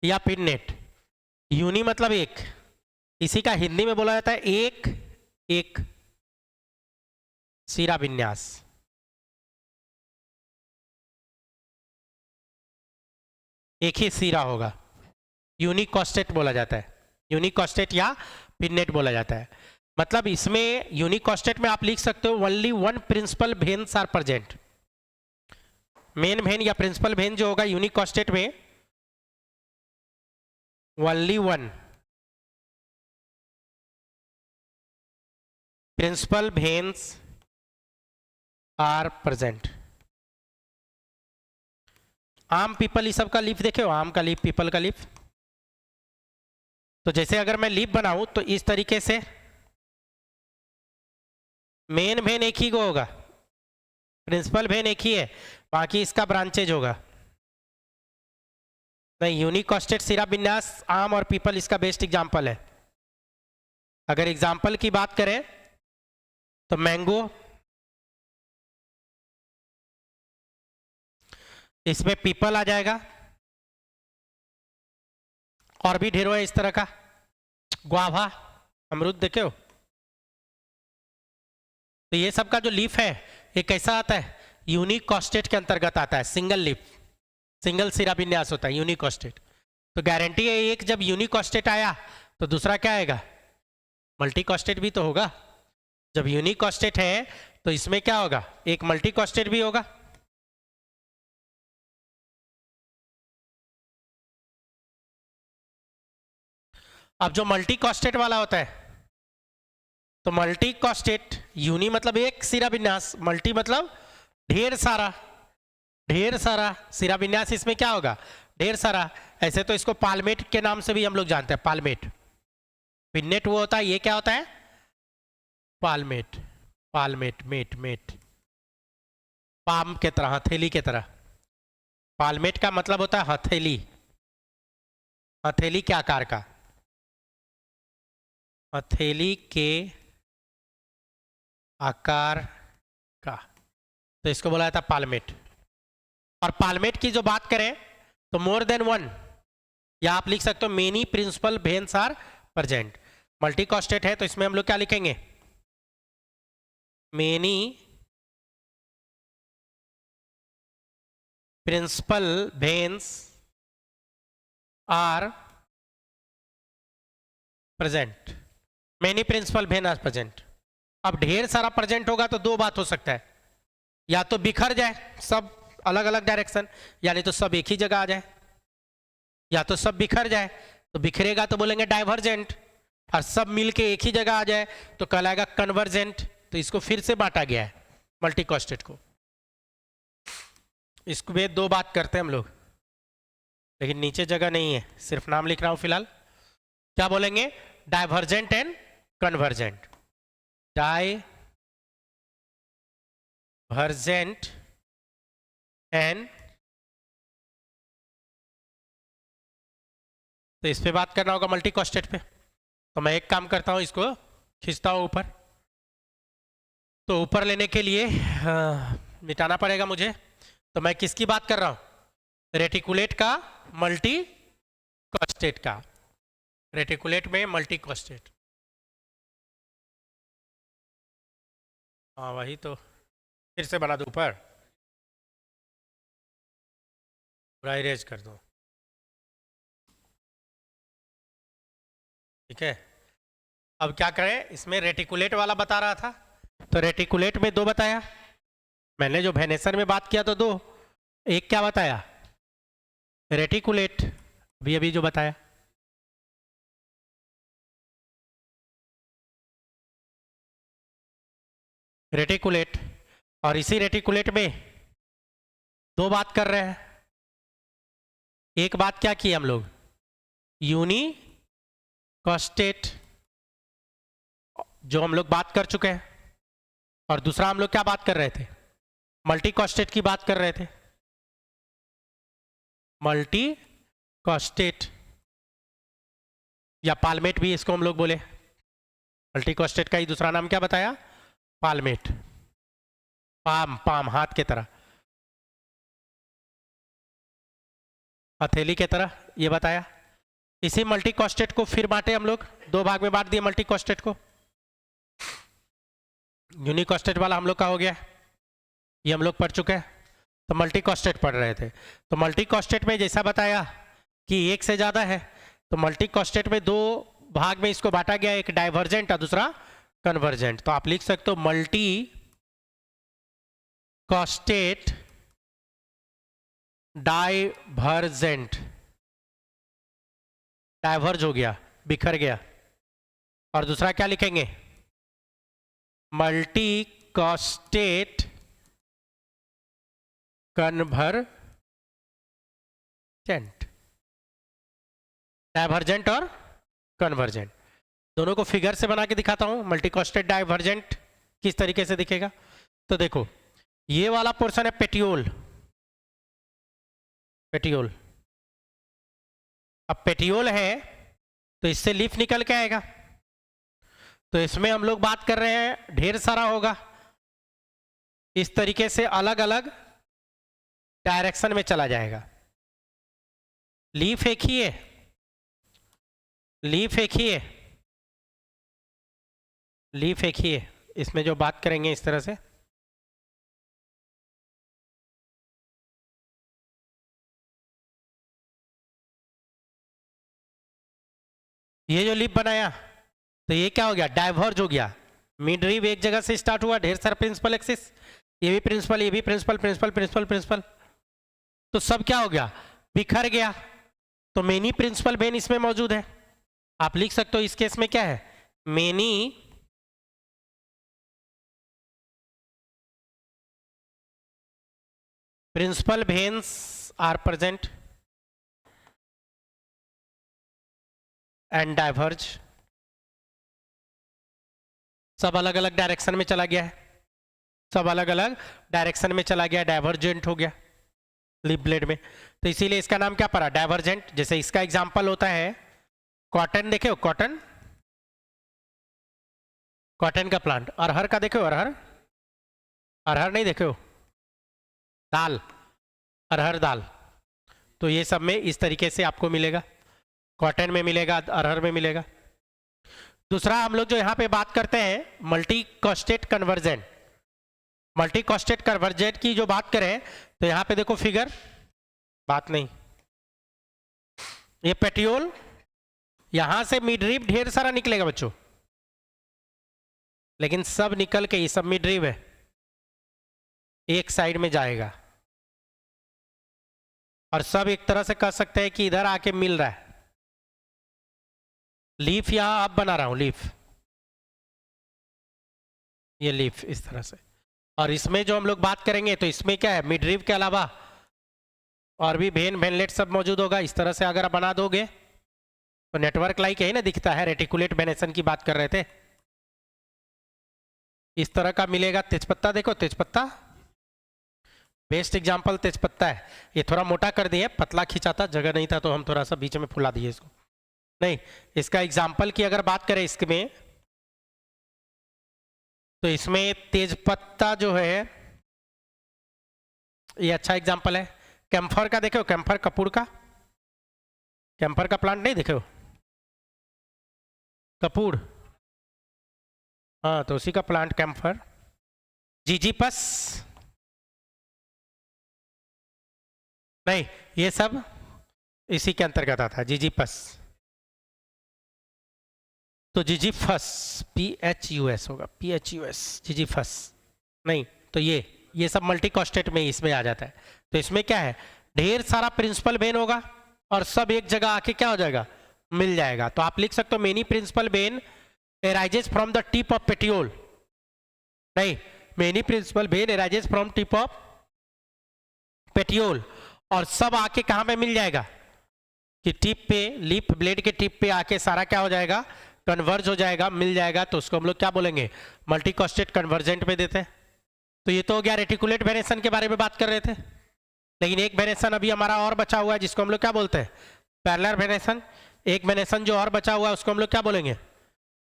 या पिन्नेट। यूनि मतलब एक, इसी का हिंदी में बोला जाता है एक एक सिरा विन्यास। एक ही सिरा होगा, यूनिकॉस्टेट बोला जाता है। यूनिकॉस्टेट या पिन्नेट बोला जाता है। मतलब इसमें यूनिकॉस्टेट में आप लिख सकते हो only one principal veins are present. Main vein या प्रिंसिपल वेन जो होगा यूनिकॉस्टेट में, only one principal veins are present. आम पीपल, इस सब का लीफ देखे हो, आम का लीफ, पीपल का लीफ। तो जैसे अगर मैं लीफ बनाऊं तो इस तरीके से मेन वेन एक ही को होगा, प्रिंसिपल वेन एक ही है, बाकी इसका ब्रांचेज होगा। नहीं, यूनिकॉस्टेट सिरा विन्यास आम और पीपल इसका बेस्ट एग्जांपल है। अगर एग्जांपल की बात करें तो मैंगो, इसमें पीपल आ जाएगा, और भी ढेरों है इस तरह का। ग्वाभा, अमरूद देखे हो। तो ये सब का जो लीफ है ये कैसा आता है, यूनिकॉस्टेट के अंतर्गत आता है। सिंगल लीफ, सिंगल सिरा विन्यास होता है यूनिकॉस्टेट। तो गारंटी है एक जब यूनिकॉस्टेट आया तो दूसरा क्या आएगा, मल्टीकॉस्टेट भी तो होगा। जब यूनिकॉस्टेट है तो इसमें क्या होगा, एक मल्टीकॉस्टेट भी होगा। अब जो मल्टीकॉस्टेट वाला होता है, तो मल्टीकॉस्टेट, यूनि मतलब एक सिरा विन्यास, मल्टी मतलब ढेर सारा, ढेर सारा सिरा विन्यास। इसमें क्या होगा, ढेर सारा। ऐसे तो इसको पालमेट के नाम से भी हम लोग जानते हैं, पालमेट। पिन्नेट वो होता है, ये क्या होता है, पालमेट। पालमेट, मेट मेट, पाम के तरह, हथेली के तरह। पालमेट का मतलब होता है हथेली, हथेली के आकार का, हथेली के आकार का, तो इसको बोला जाता है पालमेट। और पालमेट की जो बात करें तो मोर देन वन, या आप लिख सकते हो many principal veins are present. Multicostate है तो इसमें हम लोग क्या लिखेंगे, many principal veins are present, many principal vein are present. अब ढेर सारा प्रेजेंट होगा तो दो बात हो सकता है, या तो बिखर जाए सब अलग अलग डायरेक्शन, यानी तो सब एक ही जगह आ जाए, या तो सब बिखर जाए, तो बिखरेगा तो बोलेंगे डाइवर्जेंट, और सब मिलके एक ही जगह आ जाए तो कहलाएगा कन्वर्जेंट। तो इसको फिर से बांटा गया है मल्टीकॉस्टेट को। इसको भी दो बात करते हैं हम लोग, लेकिन नीचे जगह नहीं है, सिर्फ नाम लिख रहा हूं फिलहाल। क्या बोलेंगे, divergent and convergent. Divergent and, तो इस पे बात करना होगा मल्टीकॉस्टेट पे। तो मैं एक काम करता हूं, इसको खींचता हूं ऊपर। तो ऊपर लेने के लिए मिटाना पड़ेगा मुझे। तो मैं किसकी बात कर रहा हूं, रेटिकुलेट का, मल्टीकॉस्टेट का। रेटिकुलेट में मल्टीकॉस्टेट, हाँ वही तो, फिर से बना दूं ऊपर, पूरा इरेज कर दो, ठीक है। अब क्या करें, इसमें रेटिकुलेट वाला बता रहा था, तो रेटिकुलेट में दो बताया मैंने, जो वेनेसन में बात किया तो दो, एक क्या बताया, रेटिकुलेट अभी अभी जो बताया। रेटिकुलेट, और इसी रेटिकुलेट में दो बात कर रहे हैं। एक बात क्या की हम लोग, यूनिकॉस्टेट जो हम लोग बात कर चुके हैं, और दूसरा हम लोग क्या बात कर रहे थे, मल्टीकॉस्टेट की बात कर रहे थे। मल्टीकॉस्टेट या पालमेट भी इसको हम लोग बोले, मल्टीकॉस्टेट का ही दूसरा नाम क्या बताया, पालमेट, पाम पाम हाथ के तरह, हथेली के तरह, ये बताया। इसी मल्टीकॉस्टेट को फिर बांटे हम लोग, दो भाग में बांट दिए मल्टीकॉस्टेट को। यूनिकॉस्टेट वाला हम लोग का हो गया, ये हम लोग पढ़ चुके हैं। तो मल्टीकॉस्टेट पढ़ रहे थे, तो मल्टीकॉस्टेट में जैसा बताया कि एक से ज़्यादा है, तो मल्टीकॉस्टेट में दो भाग में इसको बांटा गया, एक डाइवर्जेंट और दूसरा कन्वर्जेंट। तो आप लिख सकते हो मल्टी कॉस्टेट डाइवर्जेंट, डाइवर्ज हो गया, बिखर गया। और दूसरा क्या लिखेंगे, मल्टी कॉस्टेट कन्वर्जेंट, डाइवर्जेंट और कन्वर्जेंट दोनों को फिगर से बना के दिखाता हूं। मल्टीकॉस्टेट डाइवर्जेंट किस तरीके से दिखेगा, तो देखो ये वाला पोर्शन है पेटियोल, पेटियोल। अब पेटियोल है तो इससे लीफ निकल के आएगा, तो इसमें हम लोग बात कर रहे हैं ढेर सारा होगा, इस तरीके से अलग अलग डायरेक्शन में चला जाएगा। लीफ एक ही है, लीफ एक ही है, लीफ एक ही है। इसमें जो बात करेंगे इस तरह से, ये जो लीफ बनाया तो ये क्या हो गया, डाइवर्ज हो गया। मिड रीव एक जगह से स्टार्ट हुआ, ढेर सारा प्रिंसिपल एक्सिस, ये भी प्रिंसिपल, ये भी प्रिंसिपल, प्रिंसिपल प्रिंसिपल प्रिंसिपल, तो सब क्या हो गया, बिखर गया। तो मेनी प्रिंसिपल बेन इसमें मौजूद है। आप लिख सकते हो इस केस में क्या है, many principal veins are present and diverge. सब अलग अलग डायरेक्शन में चला गया है, सब अलग अलग डायरेक्शन में चला गया, डाइवर्जेंट हो गया लिप ब्लेड में। तो इसीलिए इसका नाम क्या पड़ा, डाइवर्जेंट। जैसे इसका एग्जांपल होता है कॉटन, देखे हो कॉटन, कॉटन का प्लांट। अरहर का देखे हो, अरहर, अरहर नहीं देखे हो, दाल, अरहर दाल। तो ये सब में इस तरीके से आपको मिलेगा, कॉटन में मिलेगा, अरहर में मिलेगा। दूसरा हम लोग जो यहाँ पे बात करते हैं मल्टी कॉस्टेट कन्वर्जेंट, मल्टी कॉस्टेट कन्वर्जेंट की जो बात करें तो यहाँ पे देखो फिगर, बात नहीं, ये पेटियोल, यहां से मिडरीव ढेर सारा निकलेगा बच्चों, लेकिन सब निकल के, ये सब मिडरीव है, एक साइड में जाएगा, और सब एक तरह से कह सकते हैं कि इधर आके मिल रहा है। लीफ यहां अब बना रहा हूं, लीफ, ये लीफ इस तरह से। और इसमें जो हम लोग बात करेंगे तो इसमें क्या है, मिडरीव के अलावा और भी वेन, वेनलेट सब मौजूद होगा। इस तरह से अगर आप बना दोगे तो नेटवर्क लाइक है ना, दिखता है, रेटिकुलेट वेनेसन की बात कर रहे थे, इस तरह का मिलेगा। तेजपत्ता देखो, तेजपत्ता बेस्ट एग्जांपल तेजपत्ता है। ये थोड़ा मोटा कर दिए, पतला खींचा था, जगह नहीं था तो हम थोड़ा सा बीच में फुला दिए इसको। नहीं, इसका एग्जांपल की अगर बात करें इसमें, तो इसमें तेजपत्ता जो है ये अच्छा एग्जांपल है। कैम्फर का देखो, कैम्फर कपूर का, कैम्फर का प्लांट नहीं देखे हो, कपूर, हाँ, तो उसी का प्लांट कैम्फर। जीजीपस नहीं, ये सब इसी के अंतर्गत आता है, जीजीपस। तो जीजीफस, PHUS होगा, PHUS, जीजीफस नहीं, तो ये सब मल्टीकॉस्टेट में इसमें आ जाता है। तो इसमें क्या है, ढेर सारा प्रिंसिपल वेन होगा और सब एक जगह आके क्या हो जाएगा, मिल जाएगा। तो आप लिख सकते हो many principal vein arises from the tip of petiole, नहीं, many principal vein arises from tip of petiole, और सब आके कहां पे मिल जाएगा कि टिप पे, लिप ब्लेड के टिप पे आके सारा क्या हो जाएगा, कन्वर्ज हो जाएगा, मिल जाएगा। तो उसको हम लोग क्या बोलेंगे, मल्टीकॉस्टेट कन्वर्जेंट में देते हैं। तो ये तो हो गया रेटिकुलेट वेनेसन के बारे में बात कर रहे थे, लेकिन एक वेनेसन अभी हमारा और बचा हुआ है जिसको हम लोग क्या बोलते हैं, पैरेलल वेनेसन। एक वेनेसन जो और बचा हुआ है उसको हम लोग क्या बोलेंगे,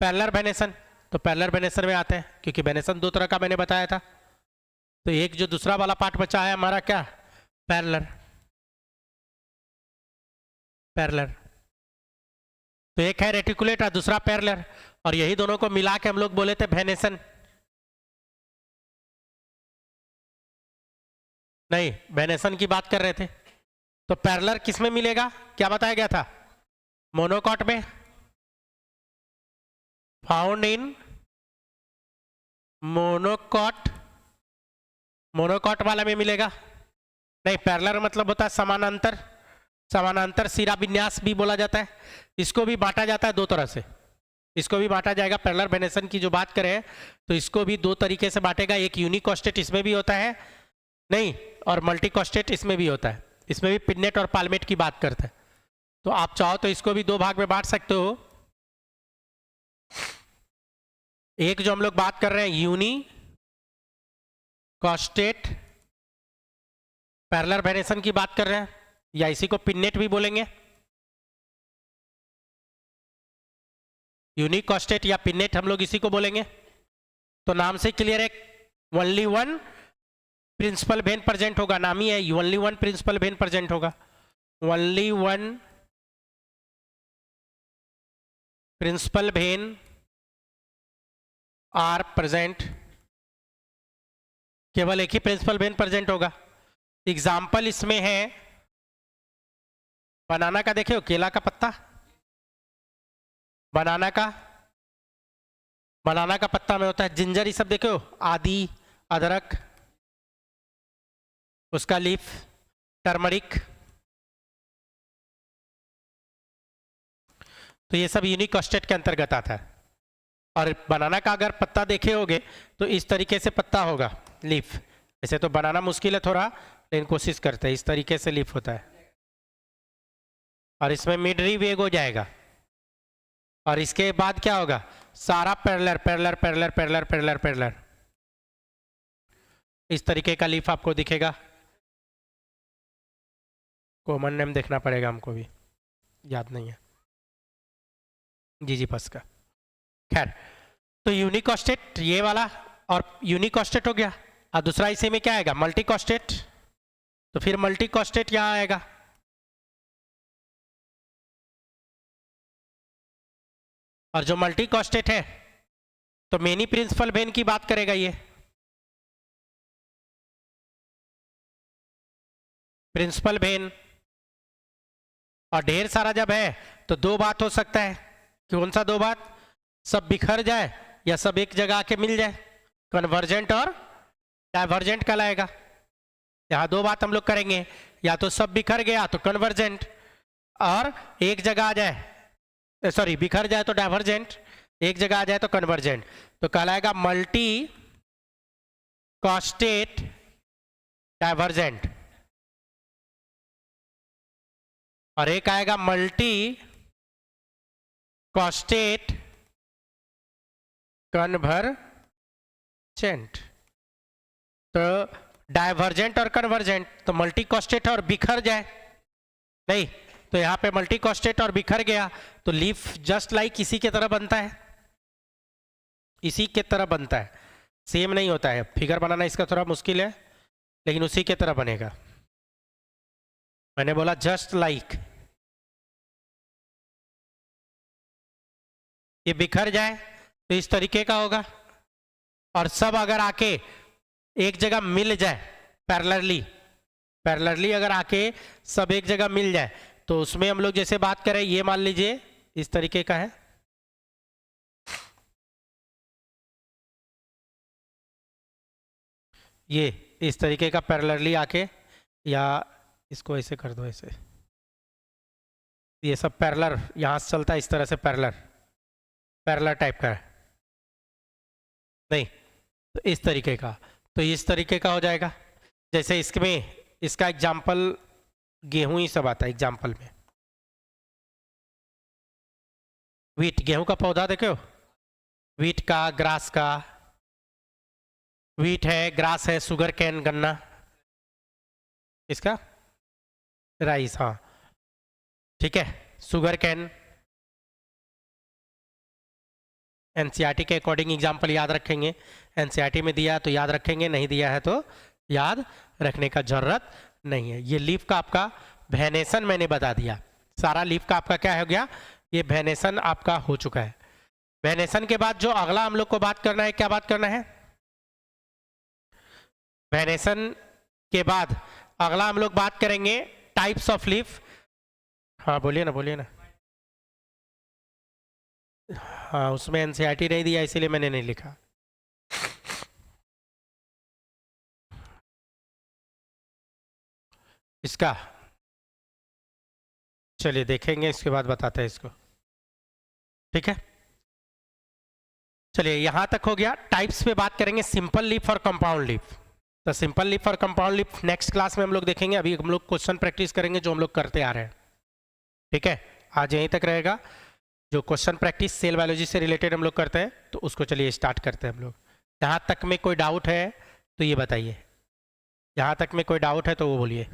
पैरेलल वेनेसन। तो पैरेलल वेनेसन में आते हैं, क्योंकि वेनेसन दो तरह का मैंने बताया था। तो एक जो दूसरा वाला पार्ट बचा है हमारा क्या, पैरेलल। पैरेलल तो एक है रेटिकुलेट और दूसरा पैरेलल, और यही दोनों को मिला के हम लोग बोले थे वेनेसन। नहीं, वेनेसन की बात कर रहे थे। तो पैरेलल किस में मिलेगा, क्या बताया गया था, मोनोकॉट में, फाउंड इन मोनोकॉट। मोनोकॉट वाला में मिलेगा। नहीं, पैरेलल मतलब होता है समानांतर। समानांतर सिरा विन्यास भी बोला जाता है। इसको भी बांटा जाता है दो तरह से, इसको भी बांटा जाएगा। पैरेलल वेनेसन की जो बात करें तो इसको भी दो तरीके से बांटेगा, एक यूनिकॉस्टेट इसमें भी होता है, नहीं, और मल्टीकॉस्टेट इसमें भी होता है। इसमें भी पिन्नेट और पाल्मेट की बात करते हैं। तो आप चाहो तो इसको भी दो भाग में बांट सकते हो। एक जो हम लोग बात कर रहे हैं यूनिकॉस्टेट पैरेलल वेनेसन की बात कर रहे हैं, या इसी को पिन्नेट भी बोलेंगे। यूनिकॉस्टेट या पिन्नेट हम लोग इसी को बोलेंगे। तो नाम से क्लियर है, only one principal vein present होगा, नाम ही है only one principal vein present होगा। Only one principal vein are present, केवल एक ही प्रिंसिपल वेन प्रेजेंट होगा। एग्जाम्पल इसमें है बनाना का, देखियो केला का पत्ता, बनाना का पत्ता में होता है जिंजर, ये सब देखो, आदि, अदरक, उसका लीफ, टर्मरिक, तो ये सब यूनिकॉस्टेट के अंतर्गत आता है। और बनाना का अगर पत्ता देखे होगे तो इस तरीके से पत्ता होगा, लीफ। ऐसे तो बनाना मुश्किल है थोड़ा, लेकिन कोशिश करते हैं, इस तरीके से लीफ होता है। और इसमें मिडरी वेग हो जाएगा, और इसके बाद क्या होगा, सारा parallel parallel parallel parallel parallel parallel, इस तरीके का लीफ आपको दिखेगा। कॉमन नेम देखना पड़ेगा हमको भी, याद नहीं है, जीजीपस का। खैर, तो यूनिकॉस्टेट ये वाला, और यूनिकॉस्टेट हो गया। और दूसरा इसी में क्या आएगा, मल्टीकॉस्टेट। तो फिर मल्टीकॉस्टेट यहाँ आएगा। और जो मल्टीकॉस्टेट है तो मेनी प्रिंसिपल वेन की बात करेगा ये। प्रिंसिपल वेन, और ढेर सारा जब है तो दो बात हो सकता है। कौन सा दो बात, सब बिखर जाए या सब एक जगह आके मिल जाए, कन्वर्जेंट और डाइवर्जेंट कहलाएगा। यहाँ दो बात हम लोग करेंगे, या तो सब बिखर गया तो कन्वर्जेंट, और एक जगह आ जाए, सॉरी बिखर जाए तो डाइवर्जेंट, एक जगह आ जाए तो कन्वर्जेंट। तो कहलाएगा मल्टी कॉस्टेट डाइवर्जेंट, और एक आएगा मल्टी कॉस्टेट कन्वर्जेंट। तो डाइवर्जेंट और कन्वर्जेंट, तो मल्टी कॉस्टेट और बिखर जाए, नहीं, तो यहाँ पे मल्टी कॉस्टेट और बिखर गया तो लीफ जस्ट लाइक इसी के तरह बनता है, इसी के तरह बनता है। सेम नहीं होता है, फिगर बनाना इसका थोड़ा मुश्किल है, लेकिन उसी के तरह बनेगा। मैंने बोला जस्ट लाइक, ये बिखर जाए तो इस तरीके का होगा, और सब अगर आके एक जगह मिल जाए पैरेलली, पैरेलली अगर आके सब एक जगह मिल जाए, तो उसमें हम लोग जैसे बात करें, ये मान लीजिए इस तरीके का है, ये इस तरीके का पैरेलली आके, या इसको ऐसे कर दो, ऐसे, ये सब पैरेलल यहाँ से चलता है इस तरह से, पैरेलल पैरेलल टाइप का है, नहीं, तो इस तरीके का, तो इस तरीके का हो जाएगा। जैसे इसमें इसका एग्जाम्पल गेहूं ही सब आता है एग्जाम्पल में, वीट, गेहूं का पौधा देखो, वीट का, ग्रास का, वीट है, ग्रास है, सुगर कैन गन्ना, इसका राइस, हाँ ठीक है, सुगर कैन, एनसीईआरटी के अकॉर्डिंग एग्जाम्पल याद रखेंगे। एनसीईआरटी में दिया है तो याद रखेंगे, नहीं दिया है तो याद रखने का जरूरत नहीं है। ये लीफ का आपका वेनेसन मैंने बता दिया, सारा लीफ का आपका क्या हो गया, ये वेनेसन आपका हो चुका है। वेनेसन के बाद जो अगला हम लोग को बात करना है, क्या बात करना है, वेनेसन के बाद अगला हम लोग बात करेंगे टाइप्स ऑफ लीफ। हाँ बोलिए ना, बोलिए ना। हाँ उसमें एनसीईआरटी नहीं दिया इसीलिए मैंने नहीं लिखा। इसका चलिए देखेंगे, इसके बाद बताते हैं इसको, ठीक है। चलिए यहाँ तक हो गया। टाइप्स पे बात करेंगे, सिंपल लीफ और कंपाउंड लीफ। तो सिंपल लीफ और कंपाउंड लीफ नेक्स्ट क्लास में हम लोग देखेंगे। अभी हम लोग क्वेश्चन प्रैक्टिस करेंगे जो हम लोग करते आ रहे हैं, ठीक है। आज यहीं तक रहेगा। जो क्वेश्चन प्रैक्टिस सेल बायोलॉजी से रिलेटेड हम लोग करते हैं तो उसको चलिए स्टार्ट करते हैं हम लोग। यहाँ तक में कोई डाउट है तो ये बताइए, यहाँ तक में कोई डाउट है तो वो बोलिए।